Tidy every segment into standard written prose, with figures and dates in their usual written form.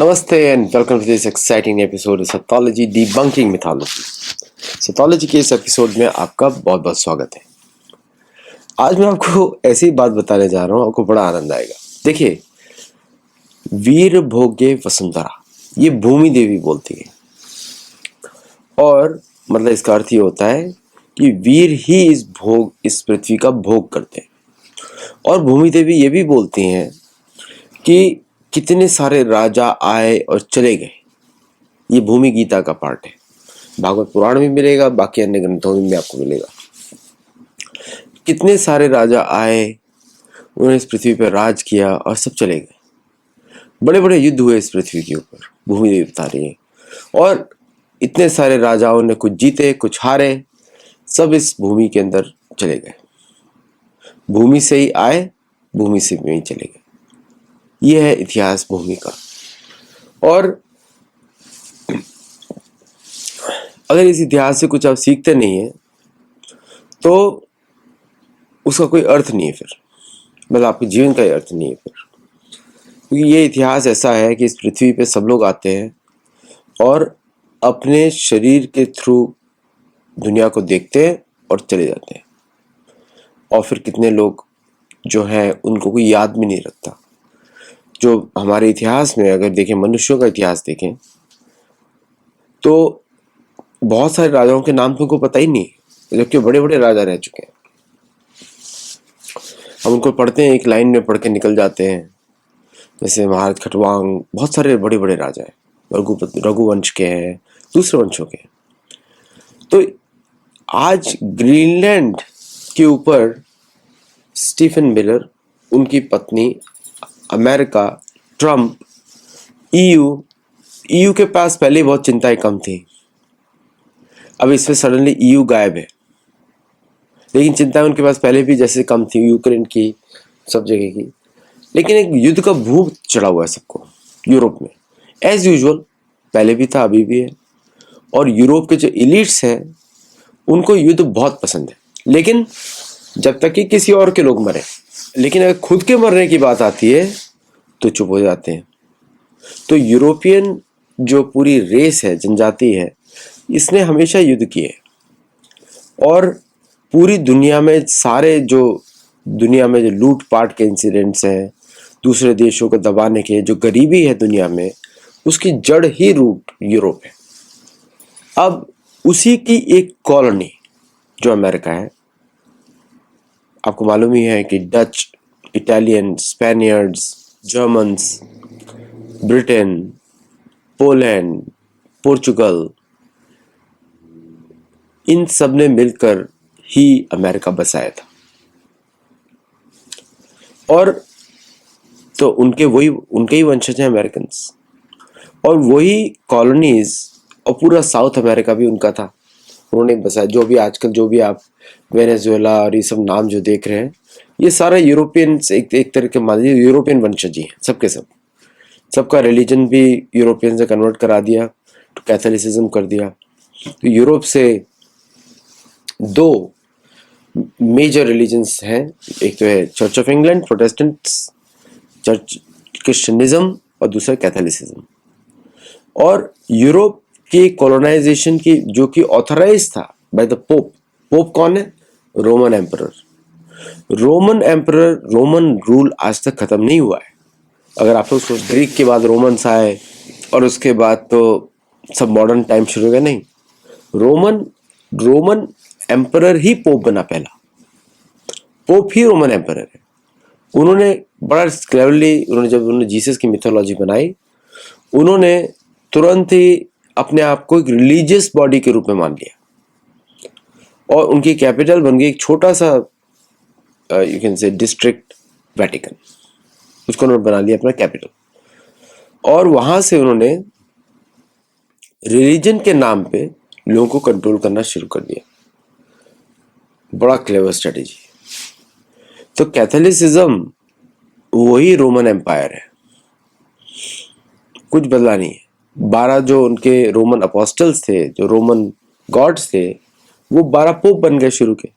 Namaste and welcome to this exciting episode of Sathology Debunking Mythology. Sathology के इस episode में आपका बहुत बहुत स्वागत है। आज मैं आपको ऐसी बात बताने जा रहा हूँ, आपको बड़ा आनंद आएगा। देखिए, वीर भोगे वसुंधरा, ये भूमि देवी बोलती है और मतलब इसका अर्थ ये होता है कि वीर ही इस पृथ्वी का भोग करते हैं। और भूमि देवी ये भी बोलती हैं कि कितने सारे राजा आए और चले गए। ये भूमि गीता का पार्ट है, भागवत पुराण में मिलेगा, बाकी अन्य ग्रंथों में भी आपको मिलेगा। कितने सारे राजा आए, उन्होंने इस पृथ्वी पर राज किया और सब चले गए। बड़े बड़े युद्ध हुए इस पृथ्वी के ऊपर, भूमि देवी बता रही है। और इतने सारे राजाओं ने कुछ जीते कुछ हारे, सब इस भूमि के अंदर चले गए। भूमि से ही आए, भूमि से भी चले गए। यह है इतिहास भूमि का। और अगर इस इतिहास से कुछ आप सीखते नहीं हैं तो उसका कोई अर्थ नहीं है, फिर मतलब आपके जीवन का ही अर्थ नहीं है फिर। क्योंकि ये इतिहास ऐसा है कि इस पृथ्वी पे सब लोग आते हैं और अपने शरीर के थ्रू दुनिया को देखते हैं और चले जाते हैं। और फिर कितने लोग जो हैं उनको कोई याद भी नहीं रखता। जो हमारे इतिहास में अगर देखें, मनुष्यों का इतिहास देखें तो बहुत सारे राजाओं के नाम तुमको पता ही नहीं, जबकि बड़े बड़े राजा रह चुके हैं। हम उनको पढ़ते हैं, एक लाइन में पढ़ के निकल जाते हैं। जैसे महाराज खटवांग, बहुत सारे बड़े बड़े राजा हैं, रघुवंश के हैं, दूसरे वंशों के हैं। तो आज ग्रीनलैंड के ऊपर स्टीफन मिलर, उनकी पत्नी, अमेरिका, ट्रम्प, ईयू के पास पहले ही बहुत चिंताएं कम थी। अब इसमें सडनली ईयू गायब है, लेकिन चिंताएं उनके पास पहले भी जैसे कम थी, यूक्रेन की, सब जगह की। लेकिन एक युद्ध का भूत चढ़ा हुआ है सबको यूरोप में, एज यूजुअल, पहले भी था अभी भी है। और यूरोप के जो इलीट्स हैं उनको युद्ध बहुत पसंद है, लेकिन जब तक कि किसी और के लोग मरे। लेकिन अगर खुद के मरने की बात आती है तो चुप हो जाते हैं। तो यूरोपियन जो पूरी रेस है, जनजाति है, इसने हमेशा युद्ध किए और पूरी दुनिया में सारे जो दुनिया में जो लूटपाट के इंसिडेंट्स हैं, दूसरे देशों को दबाने के, जो गरीबी है दुनिया में, उसकी जड़ ही रूट यूरोप है। अब उसी की एक कॉलोनी जो अमेरिका है, आपको मालूम ही है कि Dutch, Italian, Spaniards, Germans, Britain, Poland, Portugal, इन सब ने मिलकर ही अमेरिका बसाया था। और तो उनके ही वंशज हैं अमेरिकन्स, और वही कॉलोनीज और पूरा साउथ अमेरिका भी उनका था, उन्होंने बसाया। जो भी आजकल जो भी आप वेनेजुएला और ये सब नाम जो देख रहे हैं, ये सारा यूरोपियन, एक तरह के मान लीजिए यूरोपियन वंशज ही हैं सबके सब। सबका रिलीजन भी यूरोपियन से कन्वर्ट करा दिया, तो कैथोलिसिज्म कर दिया। तो यूरोप से दो मेजर रिलीजन्स हैं, एक तो है church of England, Protestant church, क्रिश्चियनिज्म, और दूसरा कैथोलिसिज्म। और यूरोप की कॉलोनाइजेशन की जो कि ऑथराइज था बाय द पोप। पोप कौन है? Roman emperor. रोमन रूल आज तक खत्म नहीं हुआ है। अगर आप लोग ग्रीक के बाद रोमन्स आए और उसके बाद तो सब मॉडर्न टाइम शुरू हो गया, नहीं। रोमन एम्परर ही पोप बना, पहला पोप ही रोमन एम्परर है। उन्होंने बड़ा क्लेवरली, जब उन्होंने जीसस की मिथोलॉजी बनाई, उन्होंने तुरंत ही अपने आप को एक रिलीजियस बॉडी के रूप में मान लिया और उनकी कैपिटल बन गई एक छोटा सा you can say district, Vatican. उसको उन्होंने बना लिया अपना कैपिटल। और वहां से उन्होंने रिलीजन के नाम पे लोगों को कंट्रोल करना शुरू कर दिया। बड़ा क्लेवर स्ट्रेटेजी। तो कैथोलिसिज्म वही रोमन एम्पायर है, कुछ बदला नहीं है। 12 जो उनके रोमन अपोस्टल्स थे, जो रोमन गॉड्स थे, वो 12 पोप बन गए शुरू के।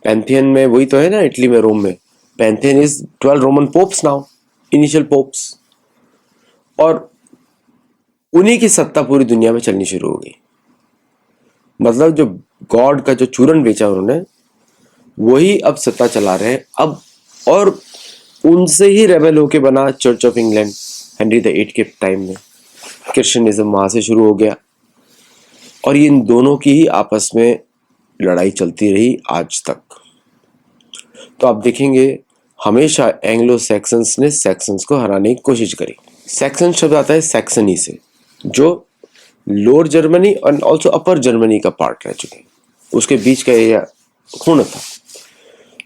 पैंथियन में वही तो है ना, इटली में, रोम में Pantheon is 12 Roman pops now, initial pops. और उन्हीं की सत्ता पूरी दुनिया में चलनी शुरू हो गई। मतलब जो गॉड का जो चूरन बेचा उन्होंने, वही अब सत्ता चला रहे हैं अब। और उनसे ही रेबल होके बना church of England Henry the eight के टाइम में। क्रिश्चियनिज्म वहां से शुरू हो गया और इन दोनों की ही आपस में लड़ाई चलती रही आज तक। तो आप देखेंगे हमेशा एंग्लो सैक्सन्स ने सैक्सन्स को हराने की कोशिश करी। सैक्सन शब्द आता है सैक्सनी से, जो लोअर जर्मनी और ऑल्सो अपर जर्मनी का पार्ट रह चुके हैं, उसके बीच का एरिया खून था।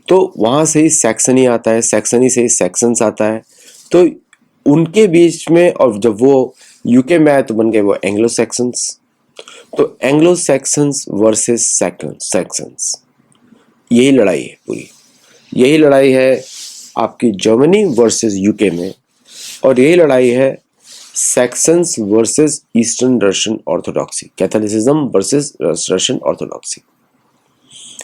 तो वहां से ही सैक्सनी आता है, सैक्सनी से ही सैक्सन्स आता है। तो उनके बीच में, और जब वो यूके में आए तो बन गए वो एंग्लो सैक्सन्स। तो एंग्लो सैक्सन्स वर्सेस सैक्सन्स, यही लड़ाई है पूरी। यही लड़ाई है आपकी जर्मनी वर्सेस यूके में, और यही लड़ाई है Saxons versus eastern Russian orthodoxy, Catholicism versus Russian orthodoxy.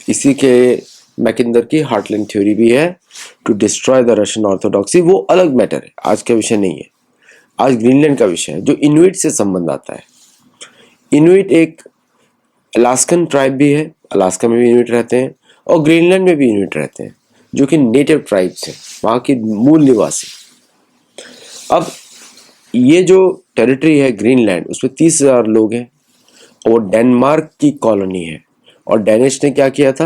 इसी के मैकिंदर की हार्टलैंड थ्योरी भी है, to destroy the Russian orthodoxy. वो अलग मैटर है, आज का विषय नहीं है। आज ग्रीनलैंड का विषय है, जो इनुइट से संबंध आता है। इनुइट एक अलास्कन ट्राइब भी है, अलास्का में भी इनुइट रहते हैं और ग्रीनलैंड में भी इनुइट रहते हैं, जो कि नेटिव ट्राइब्स हैं, वहाँ के मूल निवासी। अब ये जो टेरिटरी है ग्रीनलैंड, उसमें 30,000 लोग हैं और वो डेनमार्क की कॉलोनी है। और डेनिश ने क्या किया था,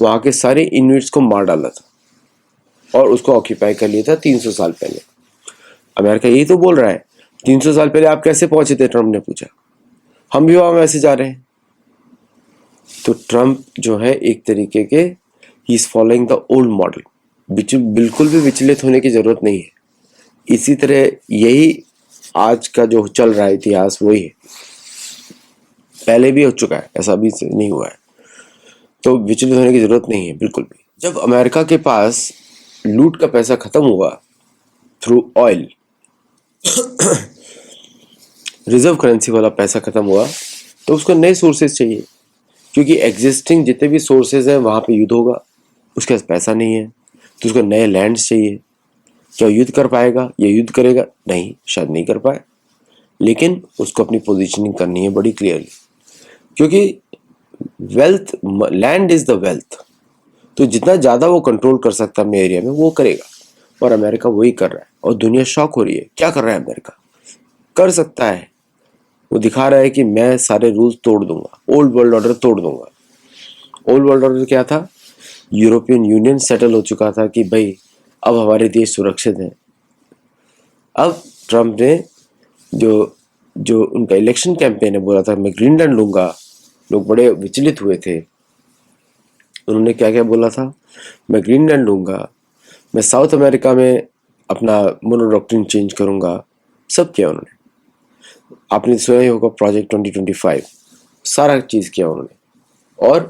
वहाँ के सारे इनुइट्स को मार डाला था और उसको ऑक्यूपाई कर लिया था 300 साल पहले। अमेरिका यही तो बोल रहा है, 300 साल पहले आप कैसे पहुंचे थे, ट्रम्प ने पूछा। हम भी वहाँ वैसे जा रहे हैं। तो ट्रम्प जो है एक तरीके के, he is following the old model. बिल्कुल भी विचलित होने की जरूरत नहीं है। इसी तरह यही आज का जो चल रहा है इतिहास, वही है, पहले भी हो चुका है, ऐसा भी नहीं हुआ है। तो विचलित होने की जरूरत नहीं है बिल्कुल भी। जब अमेरिका के पास लूट का पैसा खत्म हुआ थ्रू ऑयल, रिजर्व करेंसी वाला पैसा खत्म हुआ, तो उसको नए सोर्सेज चाहिए, क्योंकि एग्जिस्टिंग जितने भी सोर्सेज हैं वहां पे युद्ध होगा, उसके पास पैसा नहीं है, तो उसको नए लैंड्स चाहिए। क्या युद्ध कर पाएगा, ये युद्ध करेगा? नहीं, शायद नहीं कर पाए, लेकिन उसको अपनी पोजीशनिंग करनी है बड़ी क्लियरली, क्योंकि wealth, land is the wealth. तो जितना ज्यादा वो कंट्रोल कर सकता है अपने एरिया में, वो करेगा। और अमेरिका वही कर रहा है और दुनिया शॉक हो रही है, क्या कर रहा है अमेरिका, कर सकता है। वो दिखा रहा है कि मैं सारे रूल्स तोड़ दूंगा, ओल्ड वर्ल्ड ऑर्डर तोड़ दूंगा। ओल्ड वर्ल्ड ऑर्डर क्या था? यूरोपियन यूनियन सेटल हो चुका था कि भाई अब हमारे देश सुरक्षित हैं। अब ट्रम्प ने जो जो उनका इलेक्शन कैंपेन है, बोला था मैं ग्रीनलैंड लूंगा, लोग बड़े विचलित हुए थे। उन्होंने क्या क्या बोला था, मैं ग्रीनलैंड लूंगा, मैं साउथ अमेरिका में अपना मोनोडॉक्ट्रिन चेंज करूंगा, सब किया उन्होंने। आपने सुना ही होगा प्रोजेक्ट 2025, सारा चीज किया उन्होंने। और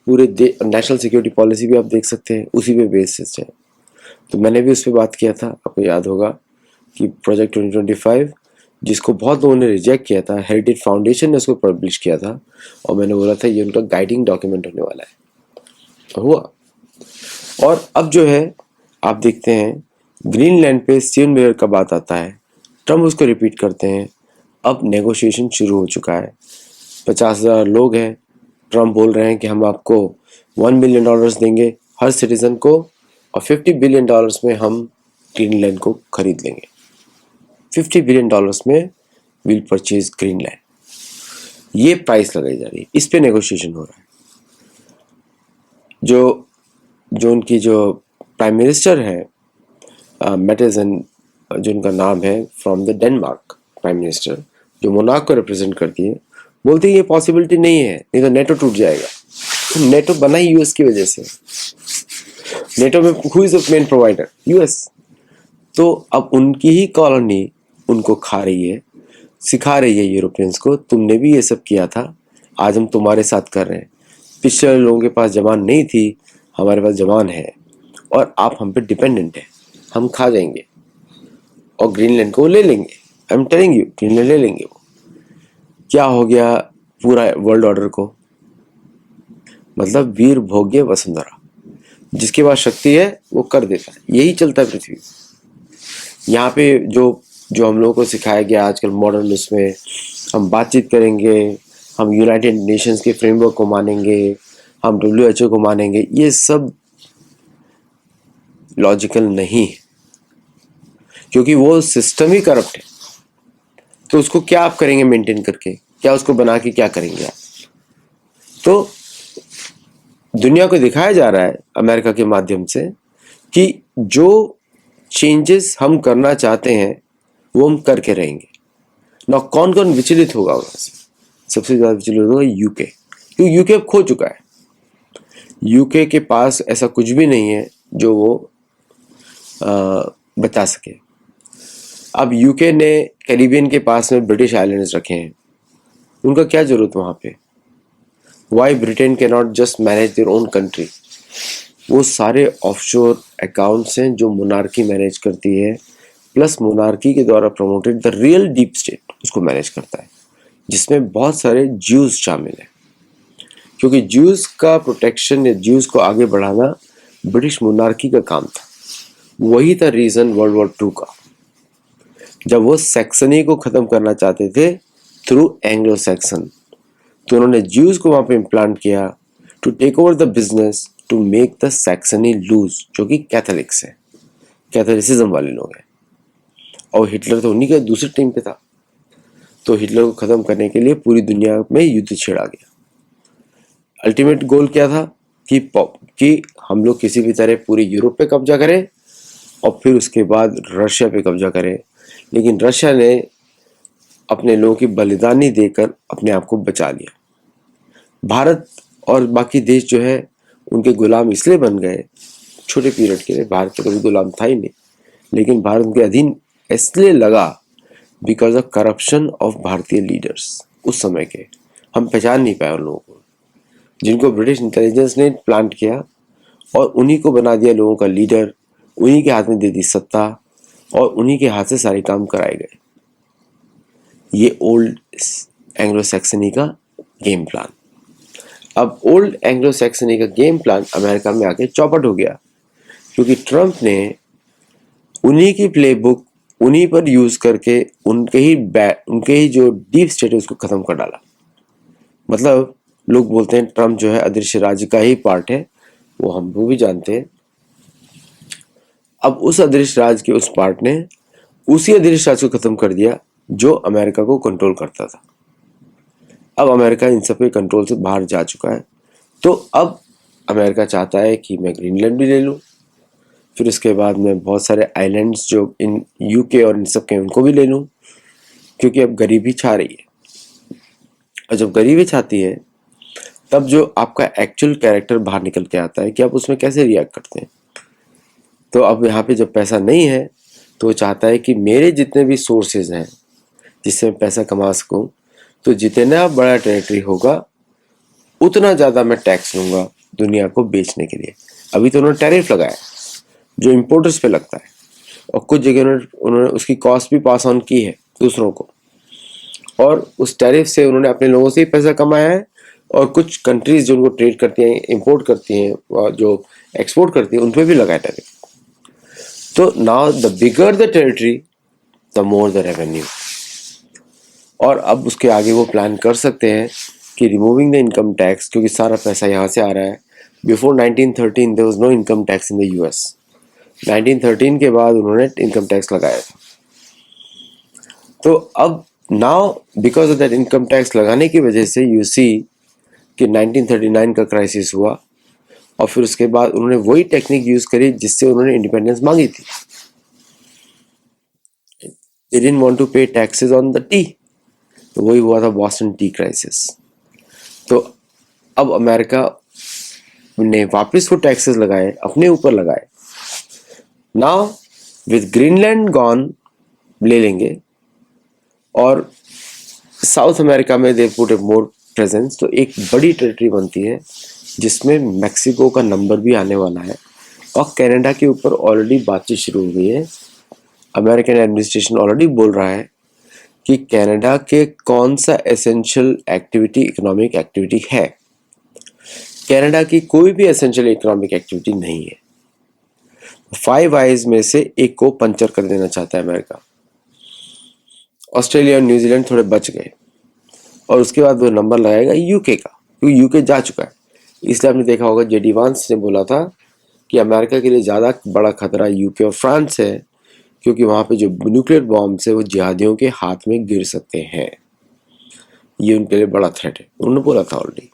पूरे नेशनल सिक्योरिटी पॉलिसी भी आप देख सकते हैं, उसी पे बेसिस है। तो मैंने भी उस पर बात किया था, आपको याद होगा कि प्रोजेक्ट 2025, जिसको बहुत लोगों ने रिजेक्ट किया था, हेरिटेज फाउंडेशन ने उसको पब्लिश किया था, और मैंने बोला था ये उनका गाइडिंग डॉक्यूमेंट होने वाला है, तो हुआ। और अब जो है आप देखते हैं ग्रीनलैंड पे स्टीवन मिलर का बात आता है, ट्रम्प उसको रिपीट करते हैं। अब नेगोशिएशन शुरू हो चुका है, 50,000 लोग हैं, ट्रम्प बोल रहे हैं कि हम आपको $1 बिलियन देंगे हर सिटीजन को, और $50 बिलियन में हम ग्रीनलैंड को खरीद लेंगे। $50 बिलियन में विल परचेज ग्रीनलैंड, ये प्राइस लगाई जा रही है, इस पे नेगोशिएशन हो रहा है। जो उनकी जो प्राइम मिनिस्टर है मैटेसन, जो उनका नाम है, from the Denmark, prime minister जो मोनार्क को रिप्रेजेंट करती है, बोलती है ये पॉसिबिलिटी नहीं है, नहीं तो नेटो टूट जाएगा। नेटो बना ही यूएस की वजह से। नेटो में who is the main provider? US. तो अब उनकी ही कॉलोनी उनको खा रही है, सिखा रही है यूरोपियंस को, तुमने भी ये सब किया था, आज हम तुम्हारे साथ कर रहे हैं। पिछले लोगों के पास जबान नहीं थी, हमारे पास जबान है, और आप हम पे डिपेंडेंट है, हम खा जाएंगे और ग्रीनलैंड को ले लेंगे। I am telling you, Greenland ले लेंगे वो। क्या हो गया पूरा वर्ल्ड ऑर्डर को? मतलब वीर भोग्य वसुंधरा, जिसके पास शक्ति है वो कर देता है, यही चलता है पृथ्वी। यहाँ पे जो जो हम लोगों को सिखाया गया आजकल मॉडर्न, उसमें हम बातचीत करेंगे, हम यूनाइटेड नेशंस के फ्रेमवर्क को मानेंगे, हम WHO को मानेंगे, ये सब लॉजिकल नहीं है, क्योंकि वो सिस्टम ही करप्ट है। तो उसको क्या आप करेंगे मेंटेन करके, क्या उसको बना के क्या करेंगे आप? तो दुनिया को दिखाया जा रहा है अमेरिका के माध्यम से कि जो चेंजेस हम करना चाहते हैं वो हम करके रहेंगे ना। कौन कौन विचलित होगा वहां से? सबसे ज्यादा विचलित होगा यूके, क्योंकि यूके अब खो चुका है। यूके के पास ऐसा कुछ भी नहीं है जो वो बता सके। अब यूके ने कैरिबियन के पास में ब्रिटिश आइलैंड्स रखे हैं, उनका क्या जरूरत वहां पे? Why Britain can not just manage their own country? वो सारे ऑफशोर अकाउंट्स हैं जो मोनार्की मैनेज करती है, प्लस मोनार्की के द्वारा promoted the real deep state उसको मैनेज करता है, जिसमें बहुत सारे ज्यूज शामिल हैं। क्योंकि ज्यूज का प्रोटेक्शन या ज्यूज को आगे बढ़ाना ब्रिटिश मोनार्की का काम था। वही था रीजन वर्ल्ड वॉर 2 का, जब वो सैक्सनी को खत्म करना चाहते थे थ्रू एंग्लो सैक्सन, तो उन्होंने ज्यूज को वहां पे इम्प्लांट किया to take over the business, to make the Saxony lose, जो कि कैथोलिक्स है, कैथोलिसिज्म वाले लोग हैं। और हिटलर तो उन्हीं के दूसरी टीम पे था। तो हिटलर को खत्म करने के लिए पूरी दुनिया में युद्ध छेड़ा गया। अल्टीमेट गोल क्या था कि हम लोग किसी भी तरह पूरी यूरोप पे कब्जा करें और फिर उसके बाद रशिया पे कब्जा करें। लेकिन रशिया ने अपने लोगों की बलिदानी देकर अपने आप को बचा लिया। भारत और बाकी देश जो है उनके गुलाम इसलिए बन गए छोटे पीरियड के लिए, भारत तो कभी गुलाम था ही नहीं, लेकिन भारत उनके अधीन इसलिए लगा बिकॉज ऑफ करप्शन ऑफ भारतीय लीडर्स उस समय के। हम पहचान नहीं पाए उन लोगों को जिनको ब्रिटिश इंटेलिजेंस ने प्लांट किया, और उन्हीं को बना दिया लोगों का लीडर, उन्हीं के हाथ में दे दी सत्ता, और उन्हीं के हाथ से सारे काम कराए गए। ये ओल्ड एंग्लो सैक्सनी का गेम प्लान। अब ओल्ड एंग्लो सैक्सनी का गेम प्लान अमेरिका में आके चौपट हो गया, क्योंकि ट्रंप ने उन्हीं की प्लेबुक उन्हीं पर यूज करके उनके ही जो डीप स्टेट है उसको खत्म कर डाला। मतलब लोग बोलते हैं ट्रंप जो है अदृश्य राज्य का ही पार्ट है, वो भी जानते हैं। अब उस अदृश्य राज के उस पार्ट ने उसी अदृश्य राज को खत्म कर दिया जो अमेरिका को कंट्रोल करता था। अब अमेरिका इन सब के कंट्रोल से बाहर जा चुका है। तो अब अमेरिका चाहता है कि मैं ग्रीनलैंड भी ले लूं, फिर उसके बाद मैं बहुत सारे आइलैंड्स जो इन यूके और इन सब के उनको भी ले लूं, क्योंकि अब गरीबी छा रही है। और जब गरीबी छाती है तब जो आपका एक्चुअल कैरेक्टर बाहर निकल के आता है कि आप उसमें कैसे रिएक्ट करते हैं। तो अब यहाँ पे जब पैसा नहीं है तो वो चाहता है कि मेरे जितने भी सोर्सेज हैं जिससे मैं पैसा कमा सकूं, तो जितना बड़ा टेरिटरी होगा उतना ज़्यादा मैं टैक्स लूंगा दुनिया को बेचने के लिए। अभी तो उन्होंने टैरिफ लगाया जो इम्पोर्टर्स पे लगता है, और कुछ जगह उन्होंने उसकी कॉस्ट भी पास ऑन की है दूसरों को, और उस टैरिफ से उन्होंने अपने लोगों से ही पैसा कमाया है, और कुछ कंट्रीज जो उनको ट्रेड करती हैं, इंपोर्ट करती हैं, और जो एक्सपोर्ट करती हैं, उन पर भी लगाया टैरिफ। तो now the bigger the territory the more the revenue. और अब उसके आगे वो प्लान कर सकते हैं कि रिमूविंग द इनकम टैक्स, क्योंकि सारा पैसा यहाँ से आ रहा है। Before 1913 there was no income tax in the US. 1913 के बाद उन्होंने इनकम टैक्स लगाया था। तो अब now because of that income tax लगाने की वजह से यू सी कि 1939 का क्राइसिस हुआ, और फिर उसके बाद उन्होंने वही टेक्निक यूज करी जिससे उन्होंने इंडिपेंडेंस मांगी थी। They didn't want to pay taxes on the tea, तो वही हुआ था बॉस्टन टी क्राइसिस। तो अब अमेरिका ने वापस वो टैक्सेस लगाए, अपने ऊपर लगाए। नाउ विद ग्रीनलैंड गॉन ले लेंगे, और साउथ अमेरिका में they put A more presence, तो एक बड़ी टेरिटरी बनती है जिसमें मैक्सिको का नंबर भी आने वाला है, और कनाडा के ऊपर ऑलरेडी बातचीत शुरू हो गई है। अमेरिकन एडमिनिस्ट्रेशन ऑलरेडी बोल रहा है कि कनाडा के कौन सा एसेंशियल एक्टिविटी इकोनॉमिक एक्टिविटी है। कनाडा की कोई भी एसेंशियल इकोनॉमिक एक्टिविटी नहीं है। 5 आइज में से एक को पंचर कर देना चाहता है अमेरिका। ऑस्ट्रेलिया और न्यूजीलैंड थोड़े बच गए, और उसके बाद वो नंबर लगाएगा यूके का, क्योंकि यूके जा चुका है। इसलिए आपने देखा होगा जेडी वांस ने बोला था कि अमेरिका के लिए ज़्यादा बड़ा खतरा यूके और फ्रांस है, क्योंकि वहाँ पे जो न्यूक्लियर बॉम्ब्स है वो जिहादियों के हाथ में गिर सकते हैं, ये उनके लिए बड़ा थ्रेट है, उन्होंने बोला था ऑलरेडी।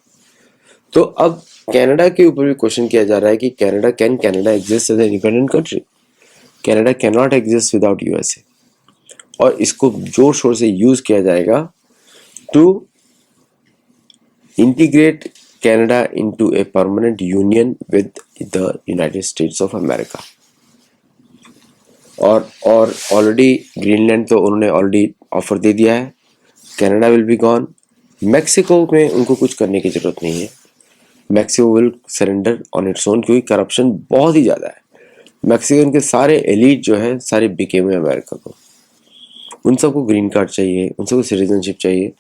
तो अब कनाडा के ऊपर भी क्वेश्चन किया जा रहा है कि Canada exist as a independent country? Canada can not exist without USA, और इसको जोर शोर से यूज किया जाएगा to integrate Canada into a permanent union with the United States of America। और ऑलरेडी ग्रीनलैंड तो उन्होंने ऑलरेडी ऑफर दे दिया है, Canada will be gone. Mexico में उनको कुछ करने की जरूरत नहीं है, Mexico will surrender on its own, क्योंकि करप्शन बहुत ही ज़्यादा है। मैक्सिकन के सारे एलिट जो है सारे बिके हुए अमेरिका को, उन सबको ग्रीन कार्ड चाहिए, उन सबको सिटीजनशिप चाहिए,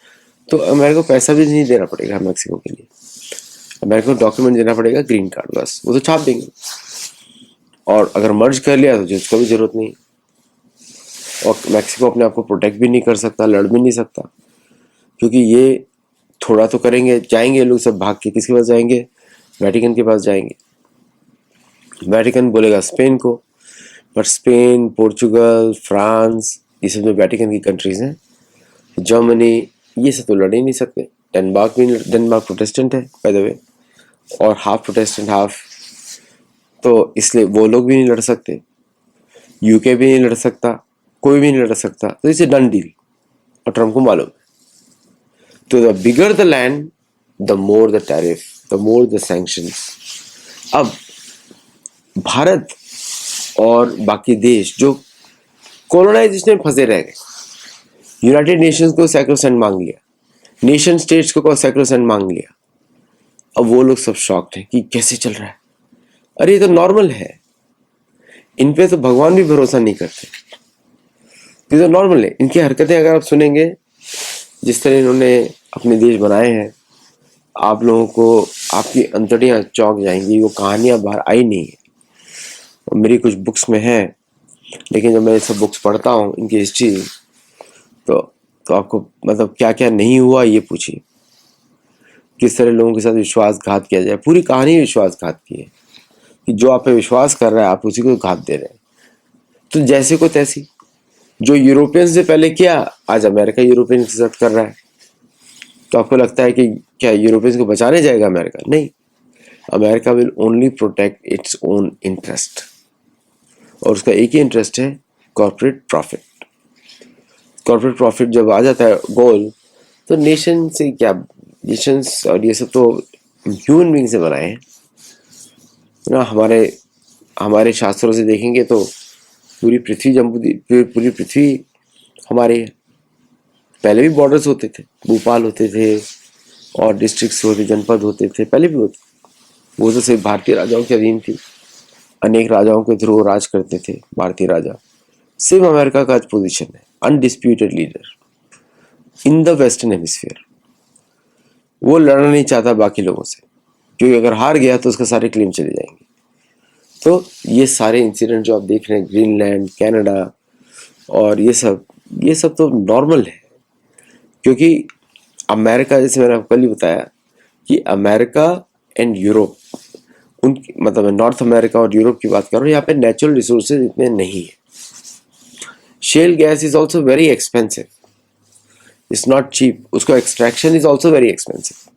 तो अमेरिका को पैसा भी नहीं देना पड़ेगा मैक्सिको के लिए, अमेरिका को डॉक्यूमेंट देना पड़ेगा ग्रीन कार्ड, बस वो तो छाप देंगे। और अगर मर्ज कर लिया तो उसका भी जरूरत नहीं, और मैक्सिको अपने आप को प्रोटेक्ट भी नहीं कर सकता, लड़ भी नहीं सकता, क्योंकि ये थोड़ा तो करेंगे, जाएंगे लोग सब भाग के किसके पास जाएंगे? वेटिकन के पास जाएंगे। वेटिकन बोलेगा स्पेन को, पर स्पेन, पोर्चुगल, फ्रांस, ये सब जो वेटिकन की कंट्रीज हैं, जर्मनी, ये सब तो लड़ ही नहीं सकते। डेनमार्क प्रोटेस्टेंट है बाय द वे, और हाफ प्रोटेस्टेंट हाफ, तो इसलिए वो लोग भी नहीं लड़ सकते, यूके भी नहीं लड़ सकता, कोई भी नहीं लड़ सकता, तो इसे डन डील, और ट्रम्प को मालूम है। तो the bigger the land the more the tariff, the more the sanctions. अब भारत और बाकी देश जो कॉलोनाइजेशन में फंसे रह गए, यूनाइटेड नेशंस को सैक्रोसेंट मांग लिया, नेशन स्टेट्स को सैक्रोसेंट मांग लिया, अब वो लोग सब शॉक्ड हैं कि कैसे चल रहा है, अरे ये तो नॉर्मल है, इन पे तो भगवान भी भरोसा नहीं करते, ये तो नॉर्मल है। इनकी हरकतें अगर आप सुनेंगे, जिस तरह इन्होंने अपने देश बनाए हैं, आप लोगों को आपकी अंतड़ियां चौंक जाएंगी, वो कहानियां बाहर आई नहीं है, मेरी कुछ बुक्स में है, लेकिन जब मैं ये सब बुक्स पढ़ता हूँ इनकी हिस्ट्री, तो आपको मतलब क्या क्या नहीं हुआ ये पूछिए, किस तरह लोगों के साथ विश्वासघात किया जाए, पूरी कहानी विश्वासघात की है, कि जो आप पे विश्वास कर रहा है आप उसी को घात दे रहे हैं। तो जैसे को तैसी, जो यूरोपियन से पहले किया, आज अमेरिका यूरोपियन के साथ कर रहा है। तो आपको लगता है कि क्या यूरोपियंस को बचाने जाएगा अमेरिका? नहीं, America will only protect its own interest, और उसका एक ही इंटरेस्ट है, कॉर्पोरेट प्रॉफिट। कॉर्पोरेट प्रॉफिट जब आ जाता है गोल, तो नेशन से क्या, नेशंस और ये सब तो ह्यूमन बीइंग से बनाए हैं ना। हमारे शास्त्रों से देखेंगे तो पूरी पृथ्वी हमारे, पहले भी बॉर्डर्स होते थे, भोपाल होते थे और डिस्ट्रिक्ट्स होते, जनपद होते थे, पहले भी होते, वो तो सिर्फ भारतीय राजाओं के अधीन थी, अनेक राजाओं के थ्रू राज करते थे भारतीय राजा। सिर्फ अमेरिका का आज पोजीशन है undisputed leader in the western hemisphere. वो लड़ना नहीं चाहता बाकी लोगों से, क्योंकि अगर हार गया तो उसके सारे क्लेम चले जाएंगे। तो ये सारे इंसिडेंट जो आप देख रहे हैं, ग्रीनलैंड, कनाडा और ये सब तो नॉर्मल है, क्योंकि अमेरिका, जैसे मैंने आपको कल ही बताया कि अमेरिका एंड यूरोप, उन मतलब नॉर्थ अमेरिका और यूरोप की बात कर रहा हूँ, यहाँ पे नेचुरल रिसोर्सेज इतने नहीं है। Shale gas is also very expensive, it's not cheap, उसको extraction is also very expensive.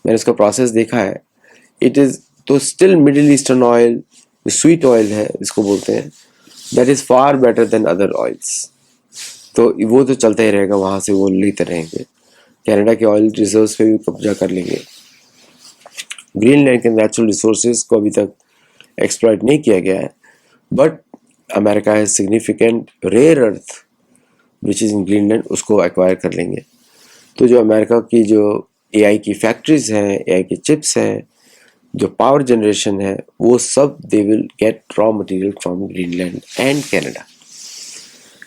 मैंने उसका प्रोसेस देखा है, इट इज तो still Middle Eastern oil, sweet oil है इसको बोलते हैं, that is far better than other oils. तो वो तो चलता ही रहेगा, वहां से वो लेते रहेंगे, कनाडा के ऑयल रिजर्व्स पे भी कब्जा कर लेंगे। ग्रीनलैंड के नेचुरल रिसोर्सेज को अभी तक एक्सप्लॉइट नहीं किया गया है, बट अमेरिका है significant rare earth which is in Greenland, उसको एक्वायर कर लेंगे। तो जो अमेरिका की जो एआई की फैक्ट्रीज हैं, एआई के चिप्स हैं, जो पावर जनरेशन है, वो सब they will get raw material from Greenland and Canada.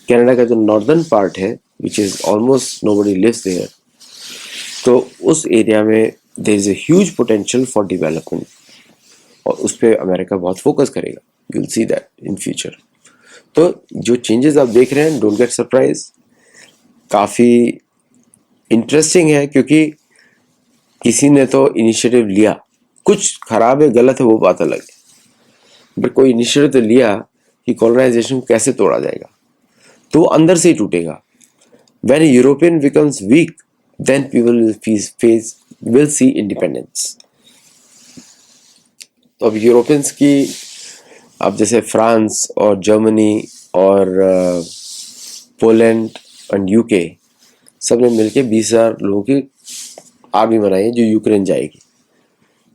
Canada का जो नॉर्दर्न पार्ट है which is almost nobody lives there, तो उस एरिया में there is a huge potential for development, और उस पर अमेरिका बहुत फोकस करेगा, you will see that in future. तो जो चेंजेस आप देख रहे हैं, डोंट गेट सरप्राइज, काफ़ी इंटरेस्टिंग है, क्योंकि किसी ने तो इनिशिएटिव लिया, कुछ खराब है गलत है वो बात अलग है, बट कोई इनिशिएटिव तो लिया कि कॉलोनाइजेशन को कैसे तोड़ा जाएगा, तो वो अंदर से ही टूटेगा. When European becomes weak, then people will see independence. तो अब यूरोपियंस की, अब जैसे फ्रांस और जर्मनी और पोलैंड एंड यूके सब ने मिलकर 20,000 लोगों की आर्मी बनाई है जो यूक्रेन जाएगी,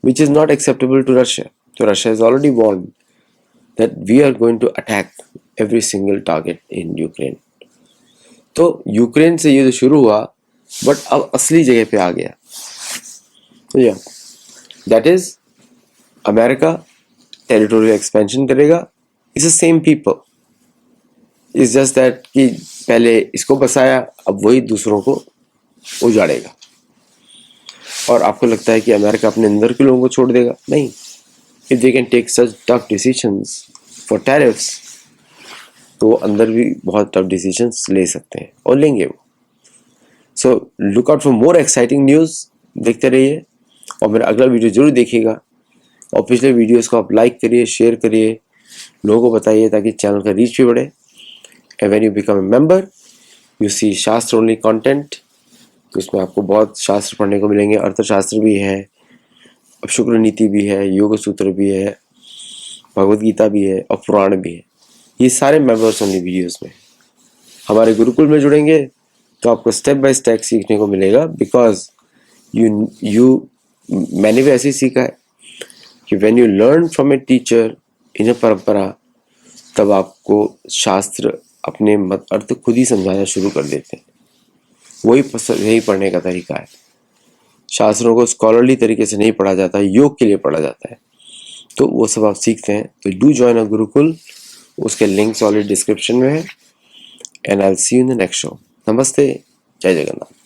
which is not acceptable to Russia. तो Russia is already warned that we are going to attack every single target in Ukraine. तो यूक्रेन से ये तो शुरू हुआ, बट अब असली जगह पे आ गया. तो या that is America territorial expansion करेगा. It's the same people, it's just that कि पहले इसको बसाया, अब वही दूसरों को उजाड़ेगा. और आपको लगता है कि अमेरिका अपने अंदर के लोगों को छोड़ देगा? नहीं. If they can take such tough decisions for tariffs, तो अंदर भी बहुत टफ डिसीजंस ले सकते हैं और लेंगे वो. So look out for more exciting news. देखते रहिए और मेरा अगला वीडियो जरूर देखिएगा. और पिछले वीडियोस को आप लाइक करिए, शेयर करिए, लोगों को बताइए ताकि चैनल का रीच भी बढ़े. And when you become a member, you see Shastra only content. तो इसमें आपको बहुत शास्त्र पढ़ने को मिलेंगे. अर्थशास्त्र भी है, अब शुक्र नीति भी है, योग सूत्र भी है, भगवद गीता भी है और पुराण भी है. ये सारे मेंबर्स ओनली वीडियोस में. हमारे गुरुकुल में जुड़ेंगे तो आपको स्टेप बाय स्टेप सीखने को मिलेगा. बिकॉज यू मैंने भी ऐसे ही सीखा है कि when you learn from a teacher in a parampara, तब आपको शास्त्र अपने मत अर्थ खुद ही समझाना शुरू कर देते हैं. वही पढ़ने का तरीका है. शास्त्रों को स्कॉलरली तरीके से नहीं पढ़ा जाता, योग के लिए पढ़ा जाता है. तो वो सब आप सीखते हैं. तो डू जॉइन अ गुरुकुल. उसके लिंक्स ऑलरेडी डिस्क्रिप्शन में है. And I will see you in the next show. नमस्ते. जय जगन्नाथ.